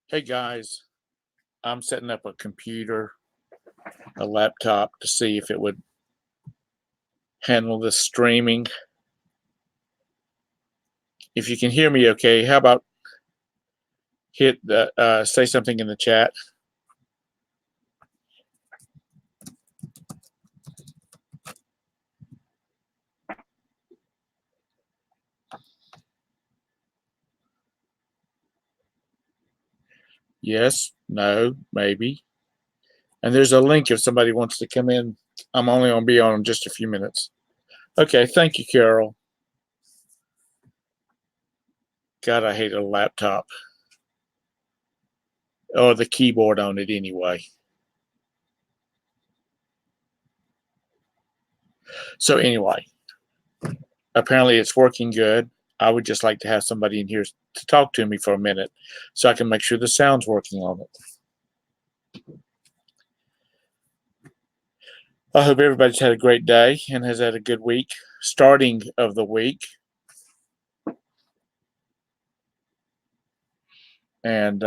Hey guys, I'm setting up a computer, a laptop to see if it would handle the streaming. If you can hear me okay, how about hit the say something in the chat? Yes, no, maybe. And there's a link if somebody wants to come in. I'm only going to be on in just a few minutes. Okay, thank you, Carol. God, I hate a laptop. Or the keyboard on it anyway. So anyway, apparently it's working good. I would just like to have somebody in here to talk to me for a minute so I can make sure the sound's working on it. I hope everybody's had a great day and has had a good week, starting of the week. And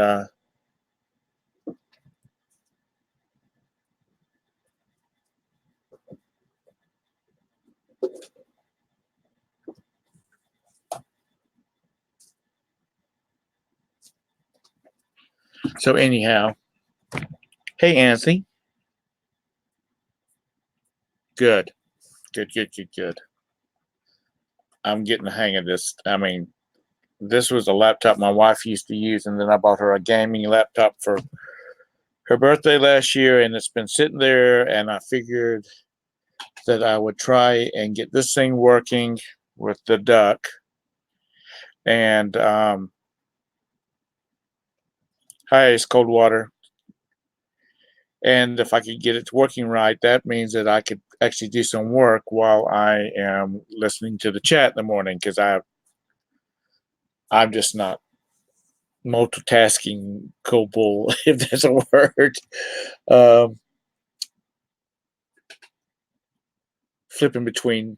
so anyhow, hey, Anthony. Good, good, good, good, good. I'm getting the hang of this. I mean, this was a laptop my wife used to use, and then I bought her a gaming laptop for her birthday last year, and it's been sitting there, and I figured that I would try and get this thing working with the duck. And hi, it's cold water. And if I could get it working right, that means that I could actually do some work while I am listening to the chat in the morning, because I'm just not multitasking capable, if that's a word. Um, Flipping between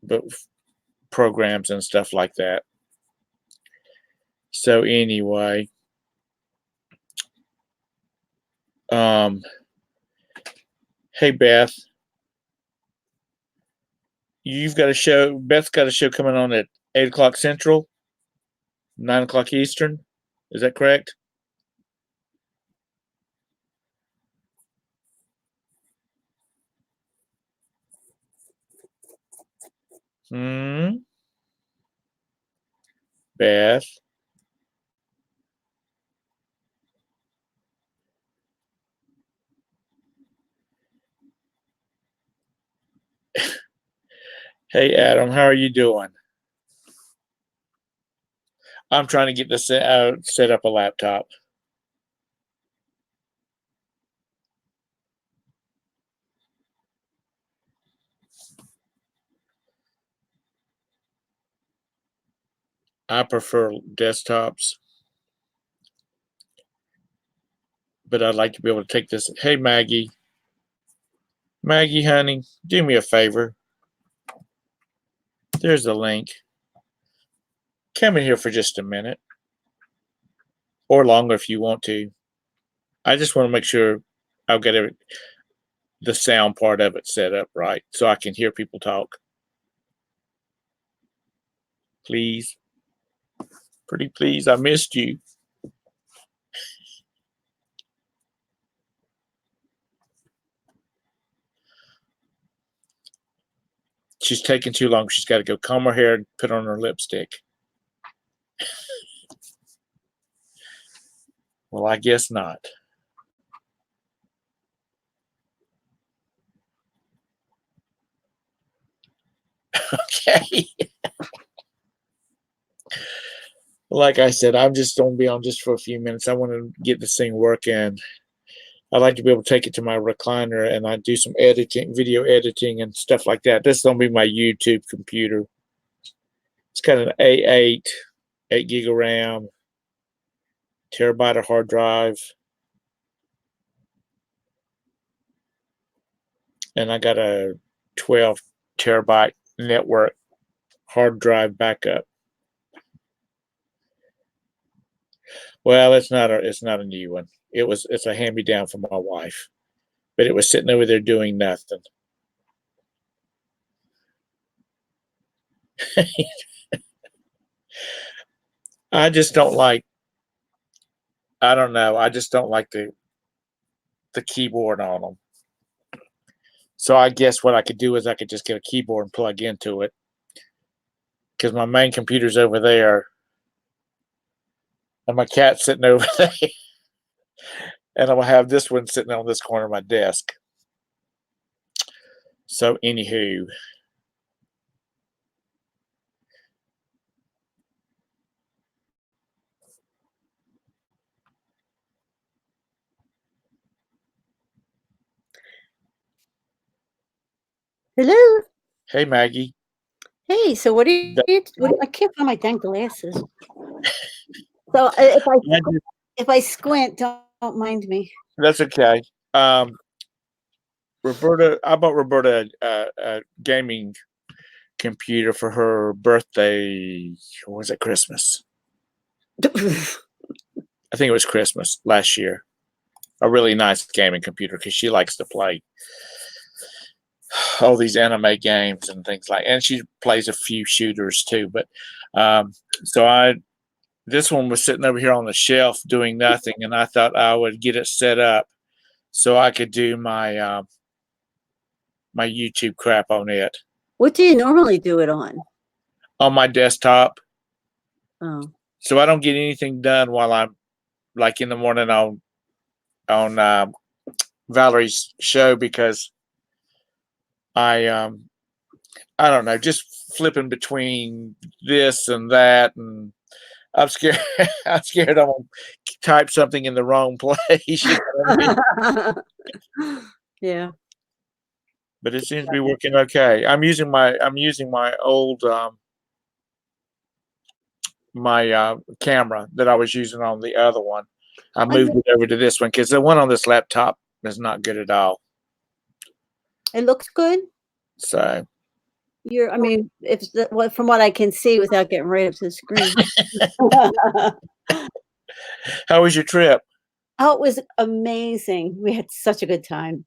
the programs and stuff like that. So anyway, um, hey Beth, you've got a show. Beth's got a show coming on at 8 o'clock Central, 9 o'clock Eastern. Is that correct? Hmm. Beth. Hey Adam, how are you doing? I'm trying to get this set up a laptop. I prefer desktops, but I'd like to be able to take this. Hey Maggie, Maggie, honey, do me a favor. There's the link. Come in here for just a minute, or longer if you want to. I just want to make sure I've got the sound part of it set up right so I can hear people talk. Please. Pretty please, I missed you. She's taking too long. She's got to go comb her hair and put on her lipstick. Well, I guess not. Okay. Like I said, I'm just going to be on just for a few minutes. I want to get this thing working. I like to be able to take it to my recliner and I do some editing, video editing and stuff like that. This is going to be my YouTube computer. It's got an A8, 8 gig of RAM, terabyte of hard drive, and I got a 12 terabyte network hard drive backup. Well, it's not a new one. It's a hand me down from my wife, but it was sitting over there doing nothing. I just don't like. I don't know. I just don't like the keyboard on them. So I guess what I could do is I could just get a keyboard and plug into it because my main computer's over there and my cat's sitting over there, and I'm gonna have this one sitting on this corner of my desk. So anywho, Hello. hey Maggie. Hey, so what are you? That, I can't find my dang glasses. So if I squint, don't mind me. that's okay. Um, Roberta, I bought Roberta a gaming computer for her birthday. Or was it Christmas? I think it was Christmas last year. A really nice gaming computer because she likes to play all these anime games and things like. And she plays a few shooters too. But so this one was sitting over here on the shelf doing nothing, and I thought I would get it set up so I could do my YouTube crap on it. What do you normally do it on? On my desktop. Oh. So I don't get anything done while I'm like in the morning on Valerie's show because I don't know, just flipping between this and that, and I'm scared. I'm scared I'm gonna type something in the wrong place. You know what I mean? Yeah. But it seems to be working okay. I'm using my old my camera that I was using on the other one. I moved it over to this one because the one on this laptop is not good at all. It looks good. So I mean, from what I can see without getting right up to the screen. how was your trip? Oh, it was amazing. We had such a good time.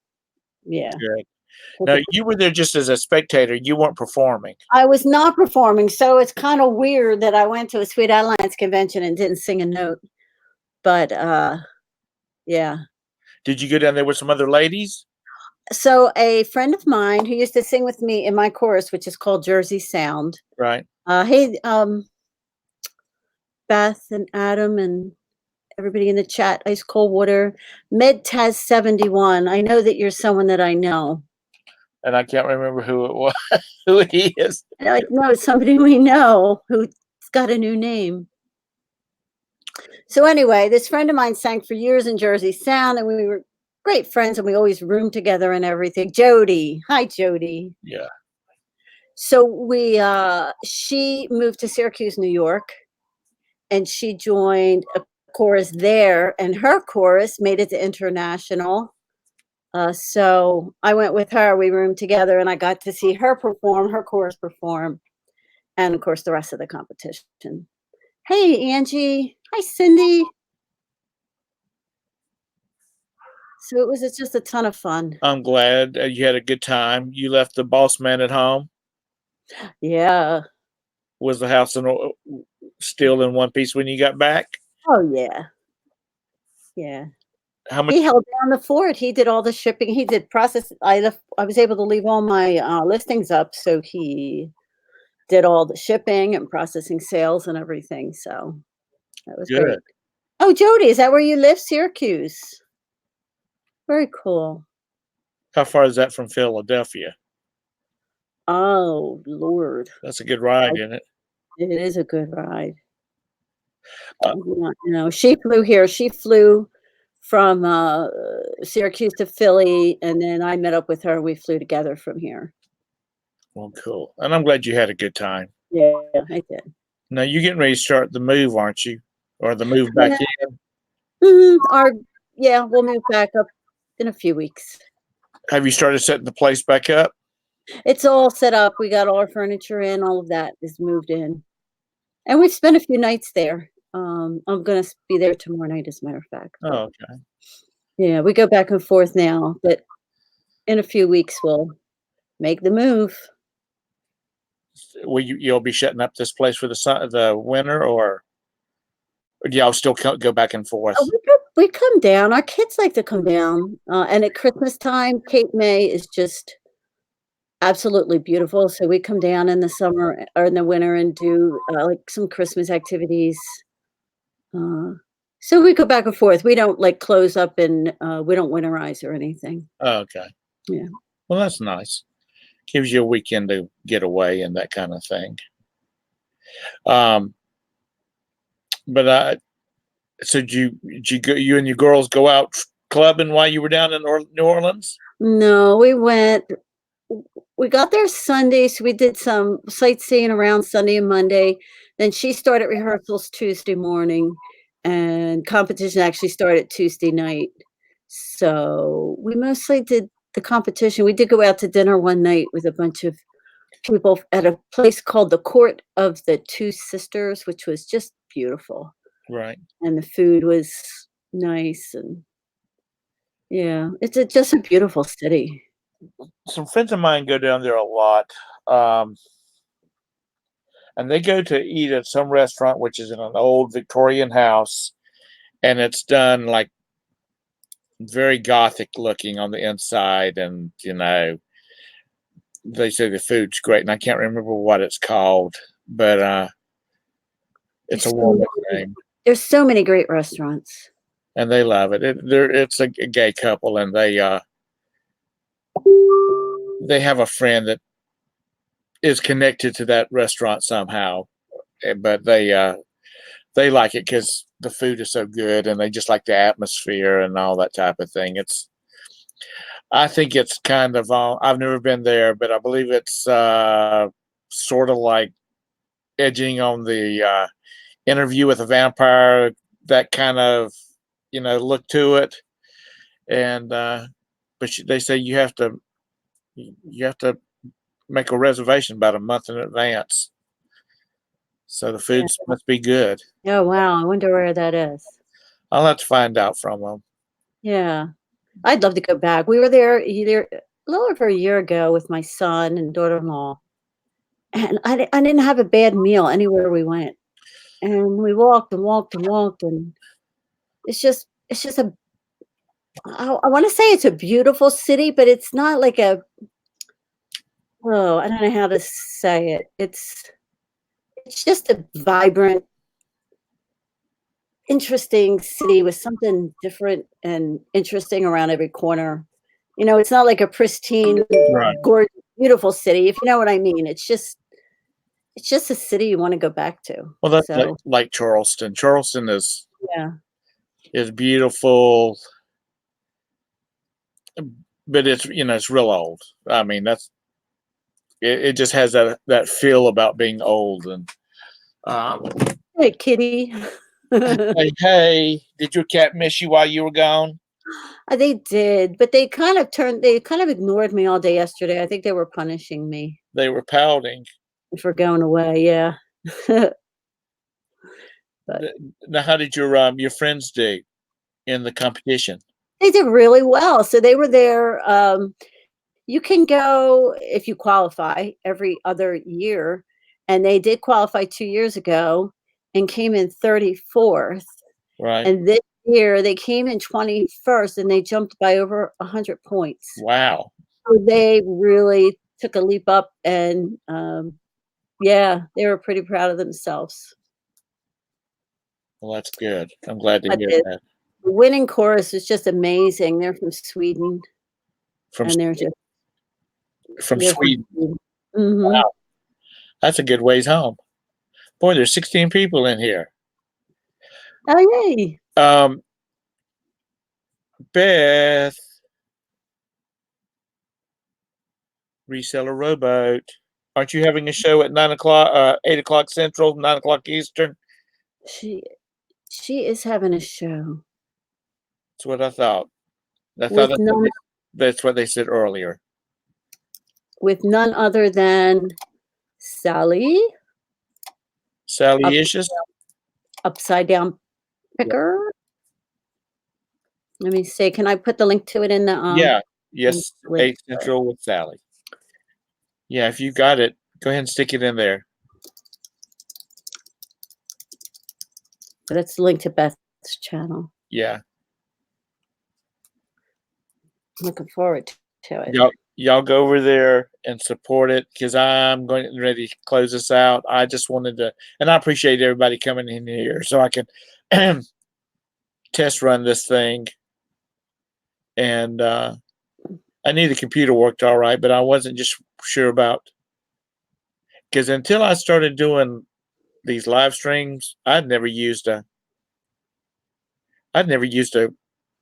Yeah. Good. Now you were there just as a spectator. You weren't performing. I was not performing, so it's kind of weird that I went to a Sweet Alliance convention and didn't sing a note. But yeah. Did you go down there with some other ladies? So a friend of mine who used to sing with me in my chorus, which is called Jersey Sound. Right. Hey, Beth and Adam and everybody in the chat, Ice Cold Water, MedTaz 71. I know that you're someone that I know. And I can't remember who it was, who he is. And like, no, it's somebody we know who's got a new name. So anyway, this friend of mine sang for years in Jersey Sound, and we were great friends, and we always roomed together and everything. Jody, hi Jody. Yeah. So she moved to Syracuse, New York, and she joined a chorus there, and her chorus made it to international. So I went with her. We roomed together, and I got to see her perform, her chorus perform, and of course the rest of the competition. Hey, Angie. Hi, Cindy. So it was just a ton of fun. I'm glad you had a good time. You left the boss man at home. Yeah. Was the house still in one piece when you got back? Oh yeah. Yeah. How much? He held down the fort. He did all the shipping. He did process. I was able to leave all my listings up, so he did all the shipping and processing sales and everything. So that was Good. great. Oh, Jody, is that where you live? Syracuse. Very cool. How far is that from Philadelphia? Oh, Lord. That's a good ride, isn't it? It is a good ride. She flew here. She flew from Syracuse to Philly, and then I met up with her. We flew together from here. Well, cool. And I'm glad you had a good time. Yeah, I did. Now you're getting ready to start the move, aren't you? Or the move back in? We'll move back up in a few weeks. Have you started setting the place back up? It's all set up. We got all our furniture in. All of that is moved in. And we've spent a few nights there. I'm gonna be there tomorrow night, as a matter of fact. But Oh, okay. yeah, we go back and forth now, but in a few weeks we'll make the move. Will you'll be shutting up this place for the winter, or do y'all still go back and forth? We come down. Our kids like to come down, and at Christmas time, Cape May is just absolutely beautiful. So we come down in the summer or in the winter and do like some Christmas activities. Uh, so we go back and forth. We don't like close up and we don't winterize or anything. Oh, okay. Yeah. Well, that's nice. Gives you a weekend to get away and that kind of thing. Um, but so you and your girls go out clubbing while you were down in New Orleans? No, we got there Sunday, so we did some sightseeing around Sunday and Monday. Then she started rehearsals Tuesday morning, and competition actually started Tuesday night. So we mostly did the competition. We did go out to dinner one night with a bunch of people at a place called the Court of the Two Sisters, which was just beautiful. Right. And the food was nice, and yeah, just a beautiful city. Some friends of mine go down there a lot. Um, and they go to eat at some restaurant which is in an old Victorian house, and it's done like very gothic looking on the inside, and they say the food's great, and I can't remember what it's called, but it's There's a so woman many name, there's so many great restaurants. and they love it. It's a gay couple, and they have a friend that is connected to that restaurant somehow, but they like it because the food is so good, and they just like the atmosphere and all that type of thing. I think it's kind of I've never been there, but I believe it's sort of like edging on the Interview with a Vampire, that kind of look to it. And but they say you have to make a reservation about a month in advance, so the Yeah. food must be good. Oh, wow, I wonder where that is. I'll have to find out from them. Yeah. I'd love to go back. We were there either a little over a year ago with my son and daughter-in-law, and I didn't have a bad meal anywhere we went. And we walked and walked and walked, and it's just a I wanna say it's a beautiful city, but it's not like I don't know how to say it. It's just a vibrant, interesting city with something different and interesting around every corner. It's not like a pristine, Right. gorgeous, beautiful city, if you know what I mean. It's just a city you wanna go back to. Well, that's like, So, like Charleston. Charleston yeah. is beautiful, but it's real old. I mean, it just has that feel about being old. And um, Hey, kitty. hey, did your cat miss you while you were gone? They did, but they kind of ignored me all day yesterday. I think they were punishing me They were pouting. for going away, yeah. But Now, how did your friends do in the competition? they did really well. So they were there, you can go if you qualify every other year, and they did qualify 2 years ago and came in 34th, Right. and this year they came in 21st, and they jumped by over 100 points. Wow. So they really took a leap up, and, yeah, they were pretty proud of themselves. Well, that's good. I'm glad to But hear the that. winning chorus is just amazing. They're from Sweden, From and from they're from Sweden. Sweden. Mhm. Wow, that's a good ways home. Boy, there's 16 people in here. Oh, yay. Um, Beth, reseller rowboat. Aren't you having a show at 9 o'clock, 8 o'clock Central, 9 o'clock Eastern? She she is having a show That's what I thought. I thought with none that's what they said earlier. with none other than Sally Sally up Ishes? upside down Yeah. picker. Let me see. Can I put the link to it in the Yeah. link Yes. link 8 to it? Central with Sally. Yeah. If you got it, go ahead and stick it in there. But it's linked to Beth's channel. Yeah. Looking forward to it. Y'all go over there and support it because I'm going ready to close this out. I just wanted to, and I appreciate everybody coming in here so I can test run this thing. And I knew the computer worked all right, but I wasn't just sure about because until I started doing these live streams, I'd never used a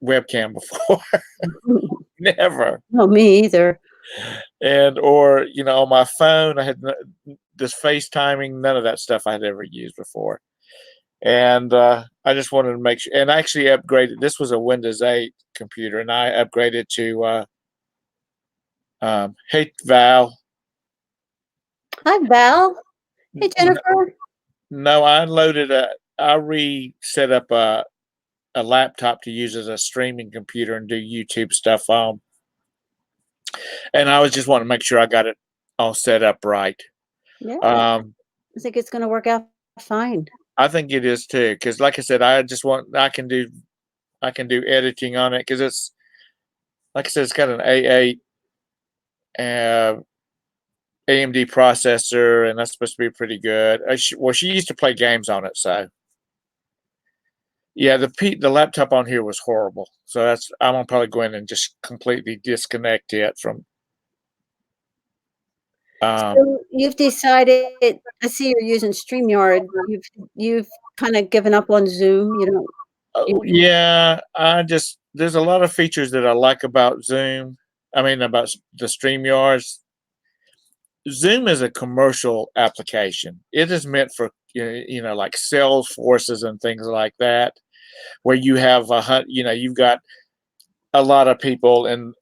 webcam before. Never. No, me either. And or on my phone I had this FaceTiming, none of that stuff I had ever used before. And I just wanted to make sure, and I actually upgraded. This was a Windows 8 computer, and I upgraded to hey Val. Hi, Val. Hey, Jennifer. No, I reset up a laptop to use as a streaming computer and do YouTube stuff on. And I was just wanting to make sure I got it all set up right. Yeah, I think it's gonna work out fine. think it is too, because like I said, I can do editing on it because it's like I said, it's got an A8 AMD processor, and that's supposed to be pretty good. She used to play games on it, so yeah. The laptop on here was horrible, so I'm gonna probably go in and just completely disconnect it from. So you've decided. I see you're using StreamYard. You've kind of given up on Zoom. You don't. Yeah, there's a lot of features that I like about Zoom. I mean, about the StreamYards. Zoom is a commercial application. It is meant for like sales forces and things like that, where you have you've got a lot of people and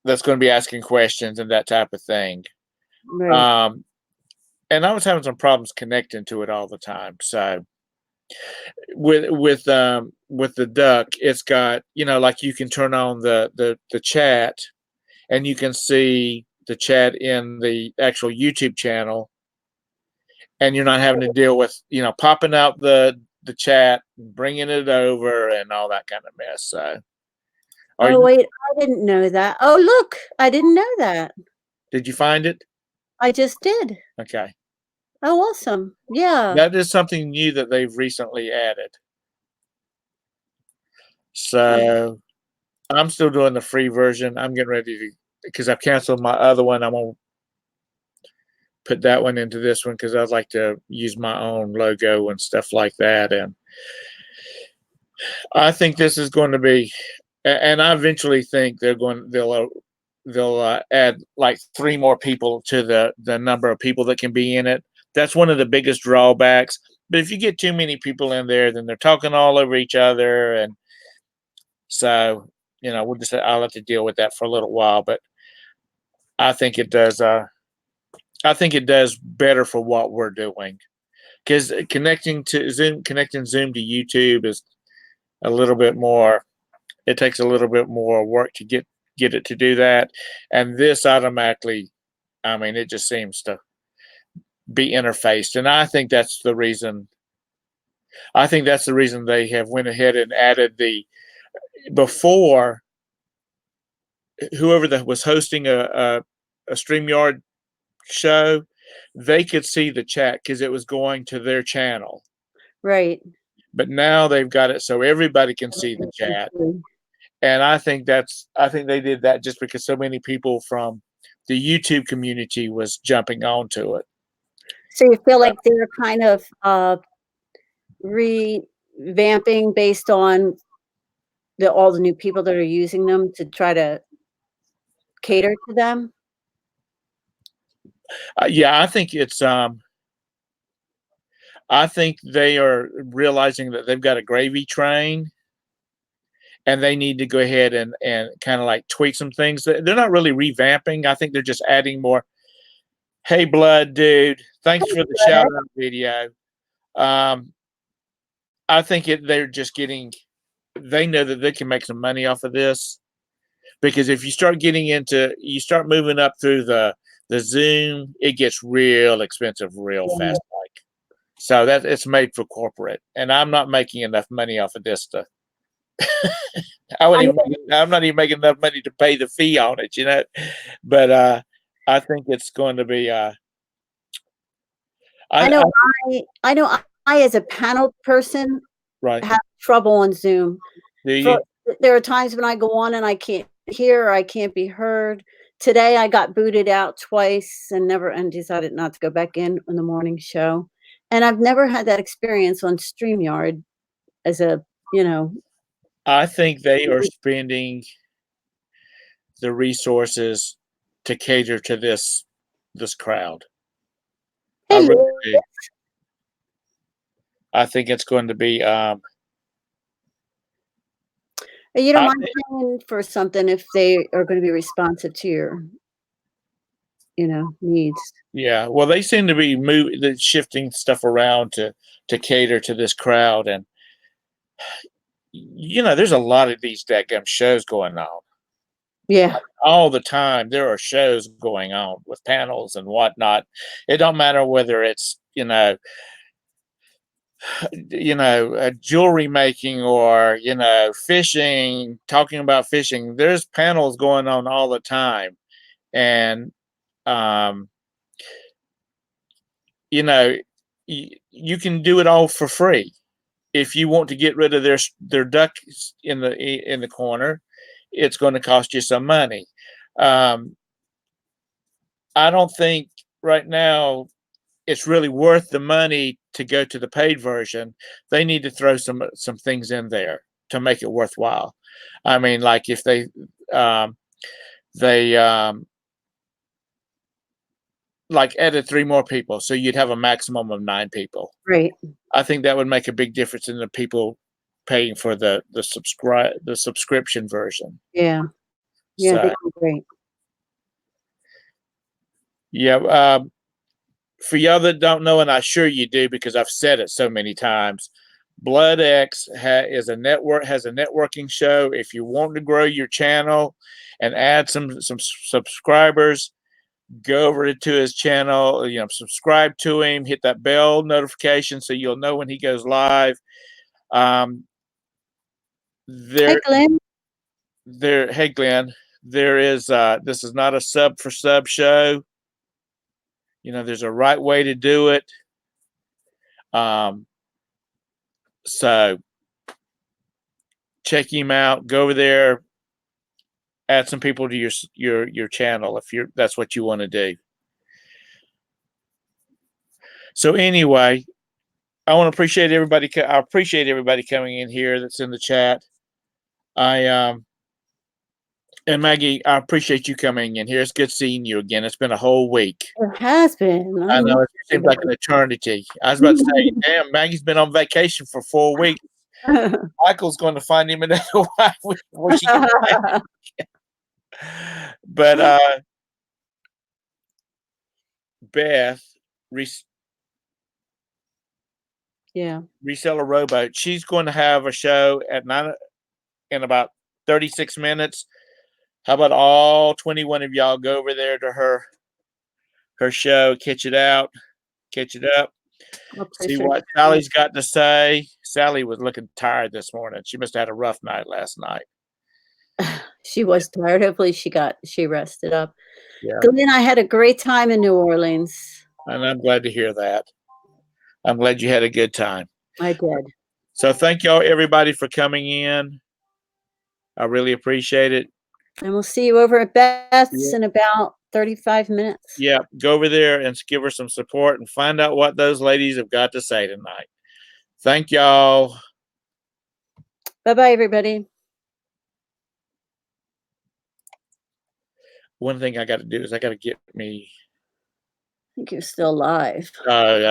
that's going to be asking questions and that type of thing. Right. And I was having some problems connecting to it all the time. So with the Duck, it's got like you can turn on the chat, and you can see the chat in the actual YouTube channel, and you're not having to deal with popping out the chat, bringing it over, and all that kind of mess. So, Oh wait, I didn't know that. Oh look, I didn't know that. did you find it? I just did. Okay. Oh, awesome. Yeah. That is something new that they've recently added. So I'm still doing the free version. I'm getting ready to, because I've canceled my other one. I'm going to put that one into this one because I'd like to use my own logo and stuff like that. And I think this is going to be, and I eventually think they'll add like 3 more people to the number of people that can be in it. That's one of the biggest drawbacks. But if you get too many people in there, then they're talking all over each other, and so I'll have to deal with that for a little while. But I think it does. I think it does better for what we're doing, because connecting Zoom to YouTube is a little bit more. It takes a little bit more work to get it to do that, and this automatically. I mean, it just seems to be interfaced, and I think that's the reason. I think that's the reason they have went ahead and added before. Whoever that was hosting a StreamYard show, they could see the chat because it was going to their channel. Right. But now they've got it so everybody can see the chat. And I think they did that just because so many people from the YouTube community was jumping onto it. So you feel like they're kind of revamping based on all the new people that are using them to try to cater to them? Yeah, I think it's I think they are realizing that they've got a gravy train, and they need to go ahead and kind of like tweak some things. They're not really revamping. I think they're just adding more. Hey, Blood Dude, thanks for the shout out video. I think they're just getting. They know that they can make some money off of this, because if you start moving up through the Zoom, it gets real expensive real Yeah. fast. Like, so that it's made for corporate, and I'm not making enough money off of this to. I'm not even making enough money to pay the fee on it, But I think it's going to be. I know I as a panel person Right. have trouble on Zoom. Do For you? there are times when I go on and I can't hear or I can't be heard. Today, I got booted out twice and decided not to go back in the morning show, and I've never had that experience on StreamYard as a, you know. I think they are spending the resources to cater to this crowd. I really Hello. do. I think it's going to be. You don't I mind paying for something if they are gonna be responsive to your, needs. Yeah, well, they seem to be shifting stuff around to cater to this crowd, and there's a lot of these dadgum shows going on Yeah, all the time. There are shows going on with panels and whatnot. It don't matter whether it's jewelry making or fishing, talking about fishing. There's panels going on all the time, and um, you know, you can do it all for free. If you want to get rid of their ducks in the corner, it's going to cost you some money. Um, I don't think right now it's really worth the money to go to the paid version. They need to throw some things in there to make it worthwhile. I mean, like if they like added 3 more people, so you'd have a maximum of 9 people. right. I think that would make a big difference in the people paying for the subscription version. Yeah. Yeah, So they do great. yeah, for y'all that don't know, and I'm sure you do because I've said it so many times, Blood X has a networking show. If you want to grow your channel and add some subscribers, go over to his channel. Subscribe to him. Hit that bell notification so you'll know when he goes live. Um, Hi, there, Glenn. Hey Glenn, there is. This is not a sub for sub show. There's a right way to do it. So check him out. Go over there, add some people to your channel if that's what you want to do. So anyway, I want to appreciate everybody. I appreciate everybody coming in here that's in the chat. And Maggie, I appreciate you coming in here. It's good seeing you again. It's been a whole week. It has been. I know it seems like an eternity. I was about to say, damn, Maggie's been on vacation for 4 weeks. Michael's going to find him another wife before she gets back. But Beth, Yeah. Reseller Rowboat, she's going to have a show at 9 in about 36 minutes. How about all 21 of y'all go over there to her show, catch it up, see what Sally's got to say. Sally was looking tired this morning. She must have had a rough night last night. She was tired. Hopefully she rested up. Yeah. Glenn, I had a great time in New Orleans. And I'm glad to hear that. I'm glad you had a good time. I did. So thank y'all, everybody, for coming in. I really appreciate it. And we'll see you over at Beth's in about 35 minutes. Yeah, go over there and give her some support and find out what those ladies have got to say tonight. Thank y'all. Bye-bye, everybody. One thing I got to do is I got to get me. I think you're still live. That's